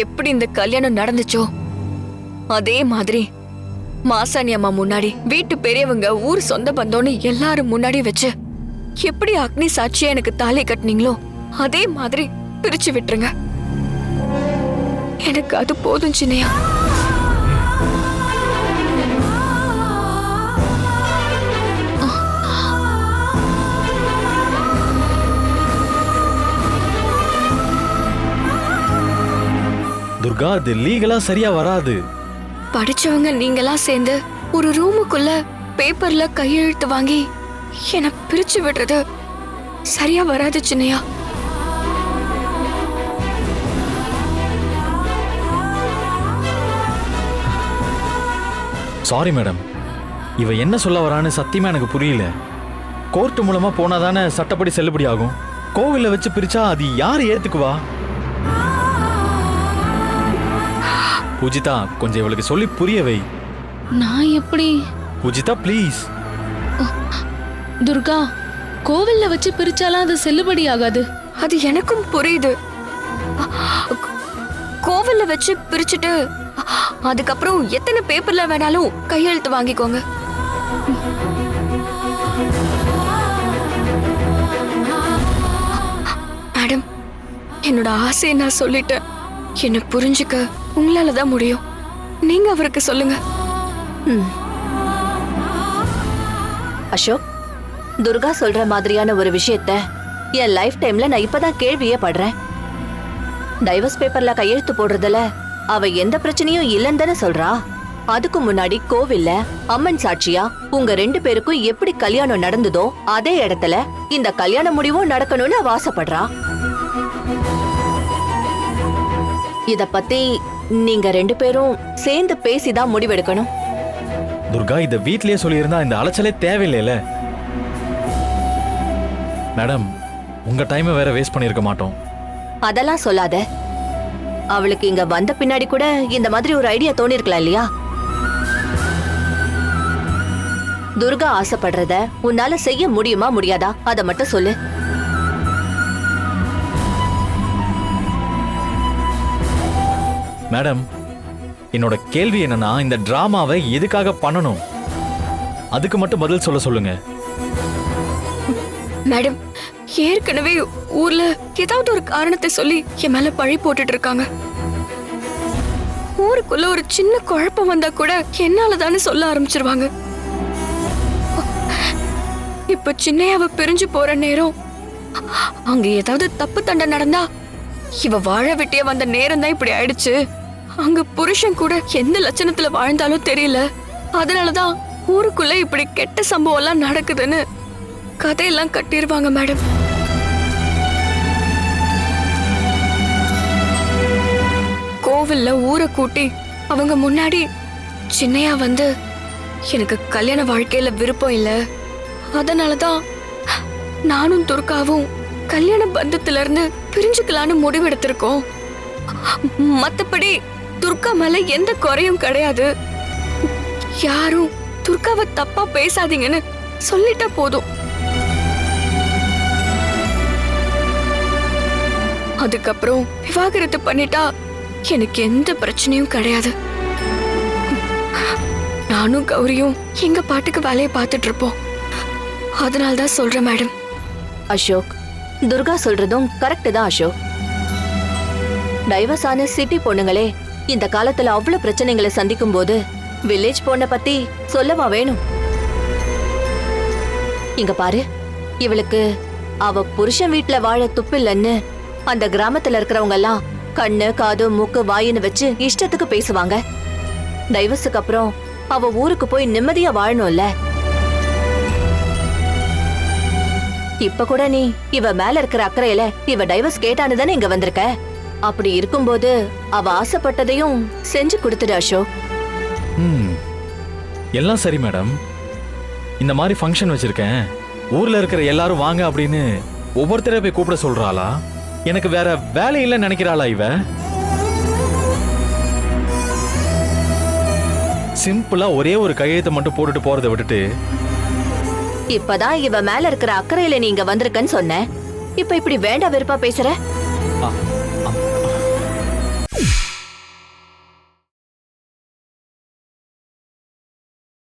எப்படி இந்த கல்யாணம் நடந்துச்சோ அதே மாதிரி மாசாணி அம்மா முன்னாடி வீட்டு பெரியவங்க ஊர் சொந்த பந்தோன்னு எல்லாரும் முன்னாடி வச்சு எப்படி அக்னி சாட்சியா எனக்கு தாலி கட்டினீங்களோ அதே மாதிரி பிரிச்சு விட்டுருங்க. எனக்கு அது போதும் சின்னையா. துர்கா, அது லீகலா சரியா வராது. படிச்சவங்க நீங்களாம் சேர்ந்து ஒரு ரூமுக்குள்ள பேப்பர்ல கையெழுத்து வாங்கி என்ன பிரிச்சு விடுறது சரியா வராது சின்னையா. சாரி மேடம், இவ என்ன சொல்ல வரான்னு சத்தியமா எனக்கு புரியல. கோர்ட் மூலமா போனாதானே சட்டப்படி செல்லுபடி ஆகும். கோவில்ல வச்சு பிரிச்சா அது யாரு ஏத்துக்குவா? பூஜிதா, கொஞ்சம் இவளுக்கு சொல்லி புரிய வை. நான் எப்படி? பூஜிதா ப்ளீஸ். துர்கா, கோவில்ல வச்சு பிரிச்சாலாம் அது செல்லுபடி ஆகாது. அது எனக்கும் புரியுது. கோவில்ல வச்சு பிரிச்சுட்டு அதுக்கப்புறம் எத்தனை பேப்பர்ல வேணாலும் கையெழுத்து வாங்கிக்கோங்க. மேடம், என்னோட ஆசையை நான் சொல்லிட்டேன். என்ன புரிஞ்சுக்க உங்களால தான் முடியும். நீங்க அவருக்கு சொல்லுங்க. அசோக், துர்கா சொல்ற மாதிரியான ஒரு விஷயத்த என் லைஃப் டைம்ல நான் இப்பதான் கேள்வியே படுறேன். டைவர்ஸ் பேப்பர்ல கையெழுத்து போடுறதுல அவ எந்த பிரச்சனையும் இல்லைன்னு தானே சொல்றா. அதுக்கு முன்னாடி கோவில்ல அம்மன் சாட்சியா உங்க 2 பேருக்கும் எப்படி கல்யாணம் நடந்ததோ அதே இடத்துல இந்த கல்யாண முடிவும் நடக்கணும்னு அவ ஆசைப்படுறா. இத பத்தி நீங்க 2 பேரும் சேர்ந்து பேசிதான் முடிவெடுக்கணும். துர்கா, இத வீட்லயே சொல்லியிருந்தா இந்த அலைச்சலே தேவையில்லைல. மேடம், உங்க டைமை வேற வேஸ்ட் பண்ணிருக்க மாட்டோம். அதெல்லாம் சொல்லாத. அவளுக்கு இங்க வந்த பின்னாடி கூட இந்த மாதிரி ஒரு ஐடியா தோணிருக்கலாம் இல்லையா? துர்கா ஆசைப்படுறத உன்னால செய்ய முடியுமா முடியாதா அத மட்டும் சொல்லு. மேடம், என்னோட கேள்வி என்னன்னா, இந்த டிராமாவை எதுக்காக பண்ணணும்? அதுக்கு மட்டும் பதில் சொல்ல சொல்லுங்க. மேடம், ஏற்கனவே ஊர்ல ஏதாவது ஒரு காரணத்தை சொல்லி என் மேல பழி போட்டுட்டு இருக்காங்க. ஊருக்குள்ள ஒரு சின்ன குழப்பம் வந்தா கூட என்னாலதானே சொல்ல ஆரம்பிச்சிருவாங்க. இப்ப சின்னையாவ பிரிஞ்சு போற நேரம், அங்க ஏதாவது தப்பு தண்டை நடந்தா இவ வாழ வெட்டிய வந்த நேரம் தான் இப்படி ஆயிடுச்சு. அங்க புருஷன் கூட எந்த லட்சணத்துல வாழ்ந்தாலும் தெரியல. அதனாலதான் ஊருக்குள்ள இப்படி கெட்ட சம்பவம் எல்லாம் நடக்குதுன்னு கதையெல்லாம் கட்டிருவாங்க மேடம். கோவில்ல ஊரை கூட்டி அவங்க முன்னாடி சின்னையா வந்து எனக்கு கல்யாண வாழ்க்கையில விருப்பம் இல்ல, அதனாலதான் நானும் துர்காவும் கல்யாண பந்தத்துல இருந்து பிரிஞ்சுக்கலான்னு முடிவெடுத்திருக்கோம். மத்தபடி துர்கா மேல எந்த குறையும் கிடையாது. யாரும் துர்காவை தப்பா பேசாதீங்கன்னு சொல்லிட்டா போதும். அதுக்கப்புறம் விவாகரத்து பண்ணிட்டா எனக்கு எந்த பிரச்சனையும் கிடையாது. நானும் கௌரியும் எங்க பாட்டுக்கு வேலையை பார்த்துட்டு இருப்போம். அதனால்தான் சொல்றேன் மேடம். அசோக், துர்கா சொல்றதும் கரெக்ட் தான் அசோக். டைவர்ஸ் ஆன சிட்டி பொண்ணுங்களே இந்த காலத்துல அவ்வளவு பிரச்சனைகளை சந்திக்கும் போது வில்லேஜ் பொண்ணை பத்தி சொல்லவா வேணும்? இங்க பாரு, இவளுக்கு அவ புருஷன் வீட்டுல வாழ துப்பில்லன்னு அந்த கிராமத்துல இருக்கிறவங்க எல்லாம் கண்ணு காது மூக்கு வாயின்னு வச்சு இஷ்டத்துக்கு பேசுவாங்க. டைவர்ஸுக்கு அப்புறம் அவ ஊருக்கு போய் நிம்மதியா வாழணும்ல. இப்ப கூட நீ இவ மேல இருக்கிற அக்கறையில இவ டைவர்ஸ் கேட்டான்னு தானே இங்க வந்திருக்க. அப்படி இருக்கும்போது அவ ஆசைப்பட்டதையும் செஞ்சு கொடுத்துடு அசோக். எல்லாம் சரி மேடம். இந்த மாதிரி ஃபங்க்ஷன் வச்சிருக்கேன், ஊர்ல இருக்கிற எல்லாரும் வாங்க அப்படின்னு ஒவ்வொருத்தரை போய் கூப்பிட சொல்றாளா? எனக்கு வேற வேலை இல்லைன்னு நினைக்கிறாளா இவ? சிம்பிளா ஒரே ஒரு கையெழுத்தை மட்டும் போட்டுட்டு போறதை விட்டுட்டு. இப்பதான் இவ மேல இருக்கிற அக்கறையில நீங்க வந்திருக்கன்னு சொன்ன. இப்ப இப்படி வேண்டாம் வெறுப்பா பேசுற.